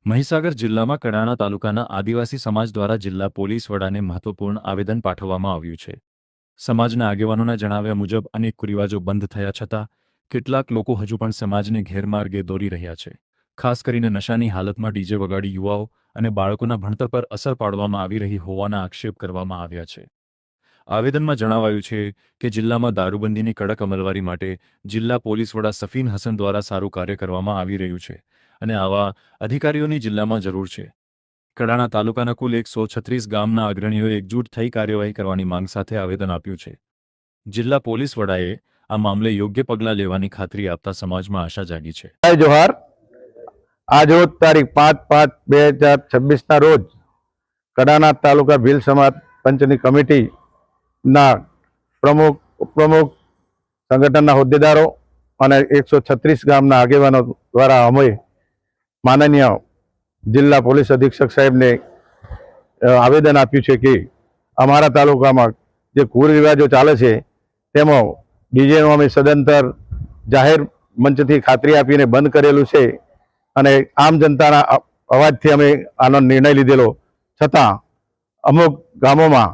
મહીસાગર જિલ્લામાં કડાણા તાલુકાના આદિવાસી સમાજ દ્વારા જિલ્લા પોલીસ વડાને મહત્વપૂર્ણ આવેદન પાઠવવામાં આવ્યું છે. સમાજના આગેવાનોના જણાવ્યા મુજબ અનેક કુરિવાજો બંધ થયા છતાં કેટલાક લોકો હજુ પણ સમાજને ગેરમાર્ગે દોરી રહ્યા છે. ખાસ કરીને નશાની હાલતમાં ડીજે વગાડી યુવાઓ અને બાળકોના ભણતર પર અસર પાડવામાં આવી રહી હોવાના આક્ષેપ કરવામાં આવ્યા છે. આવેદનમાં જણાવાયું છે કે જિલ્લામાં દારૂબંધીની કડક અમલવારી માટે જિલ્લા પોલીસ વડા સફીન હસન દ્વારા સારું કાર્ય કરવામાં આવી રહ્યું છે અને આવા અધિકારીઓની જિલ્લામાં જરૂર છે. કડાણા તાલુકાના કુલ 136 ગામના અગ્રણીઓએ એકજૂટ થઈ કાર્યવાહી કરવાની માંગ સાથે આવેદન આપ્યું છે. જિલ્લા પોલીસ વડાએ આ મામલે યોગ્ય પગલાં લેવાની ખાતરી આપતા સમાજમાં આશા જાગી છે. જોહાર. આજરોજ તારીખ 5/5/2026 રોજ કડાણા તાલુકા ભીલ સમાજ પંચની કમિટીના પ્રમુખ ઉપપ્રમુખ સંગઠનના હોદ્દેદારો અને 136 ગામના આગેવાનો દ્વારા અમે માનનીય જિલ્લા પોલીસ અધિક્ષક સાહેબને આવેદન આપ્યું છે કે અમારા તાલુકામાં જે કુરિવાજો ચાલે છે તેમાં ડીજેનું અમે સદંતર જાહેર મંચથી ખાતરી આપીને બંધ કરેલું છે અને આમ જનતાના અવાજથી અમે આનો નિર્ણય લીધેલો, છતાં અમુક ગામોમાં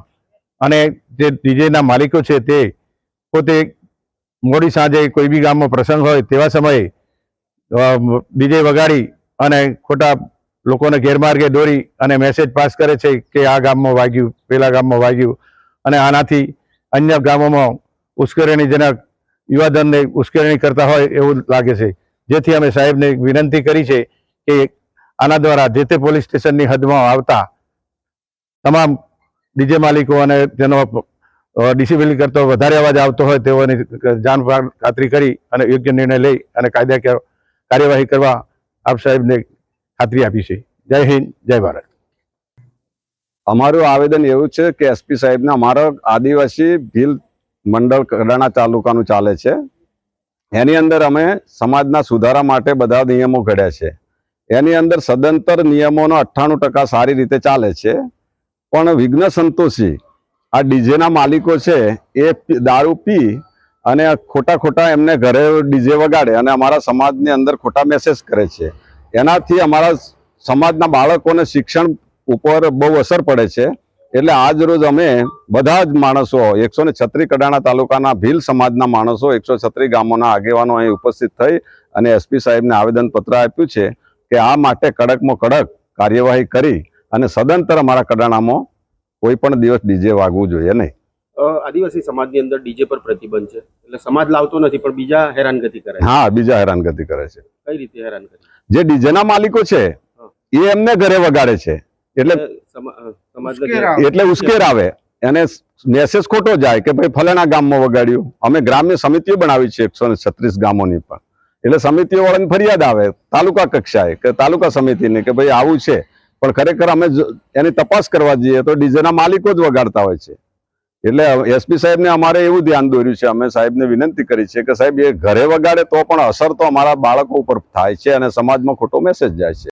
અને જે ડીજેના માલિકો છે તે પોતે મોડી સાંજે કોઈ બી ગામમાં પ્રસંગ હોય તેવા સમયે ડીજે વગાડી અને ખોટા લોકોને ગેરમાર્ગે દોરી અને મેસેજ પાસ કરે છે કે આ ગામમાં વાગ્યું, પેલા ગામમાં વાગ્યું, અને આનાથી અન્ય ગામોમાં ઉશ્કેરણીજનક યુવાધનને ઉશ્કેરણી કરતા હોય એવું લાગે છે. જેથી અમે સાહેબને વિનંતી કરી છે કે આના દ્વારા જે તે પોલીસ સ્ટેશનની હદમાં આવતા તમામ ડીજે માલિકો અને તેનો ડિસિપ્લિન કરતો વધારે અવાજ આવતો હોય તેઓની જાણ ખાતરી કરી અને યોગ્ય નિર્ણય લઈ અને કાયદાકીય કાર્યવાહી કરવા આપ સાહેબને ખાતરી આપી છે. જય હિન્દ, જય ભારત. અમારું આવેદન એવું છે કે એસપી સાહેબને અમારો આદિવાસી ભીલ મંડળ કડાણા તાલુકાનું ચાલે છે, એની અંદર અમે સમાજના સુધારા માટે બધા નિયમો ઘડ્યા છે. એની અંદર સદંતર નિયમોનો 98% સારી રીતે ચાલે છે, પણ વિઘ્ન સંતોષી આ ડીજેના માલિકો છે એ દારૂ પી અને ખોટા એમને ઘરે ડીજે વગાડે અને અમારા સમાજની અંદર ખોટા મેસેજ કરે છે. એનાથી અમારા સમાજના બાળકોને શિક્ષણ ઉપર બહુ અસર પડે છે. એટલે આજ રોજ અમે બધા જ માણસો 136 કડાણા તાલુકાના ભીલ સમાજના માણસો 136 ગામોના આગેવાનો અહીં ઉપસ્થિત થઈ અને એસપી સાહેબને આવેદનપત્ર આપ્યું છે કે આ માટે કડકમાં કડક કાર્યવાહી કરી અને સદંતર અમારા કડાણામાં કોઈ પણ દિવસ ડીજે વાગવું જોઈએ નહીં. આદિવાસી સમાજની અંદર ડીજે પર પ્રતિબંધ છે, એટલે સમાજ લાવતો નથી પણ બીજા હેરાનગતિ કરે છે. હા, બીજા હેરાનગતિ કરે છે. કઈ રીતે હેરાનગતિ? જે ડીજેના માલિકો છે એ એમને ઘરે વગાડે છે એટલે ઉશ્કેર આવે અને મેસેજ ખોટો જાય કે ભાઈ ફલાણા ગામમાં વગાડ્યું. અમે ગ્રામ્ય સમિતિઓ બનાવી છે 136 ગામોની પણ, એટલે સમિતિઓ વાળાની ફરિયાદ આવે તાલુકા કક્ષાએ કે તાલુકા સમિતિને કે ભાઈ આવું છે, પણ ખરેખર અમે એની તપાસ કરવા જઈએ તો ડીજેના માલિકો જ વગાડતા હોય છે. એટલે એસપી સાહેબને અમારે એવું ધ્યાન દોર્યું છે, અમે સાહેબને વિનંતી કરી છે કે સાહેબ એ ઘરે વગાડે તો પણ અસર તો અમારા બાળકો ઉપર થાય છે અને સમાજમાં ખોટો મેસેજ જાય છે.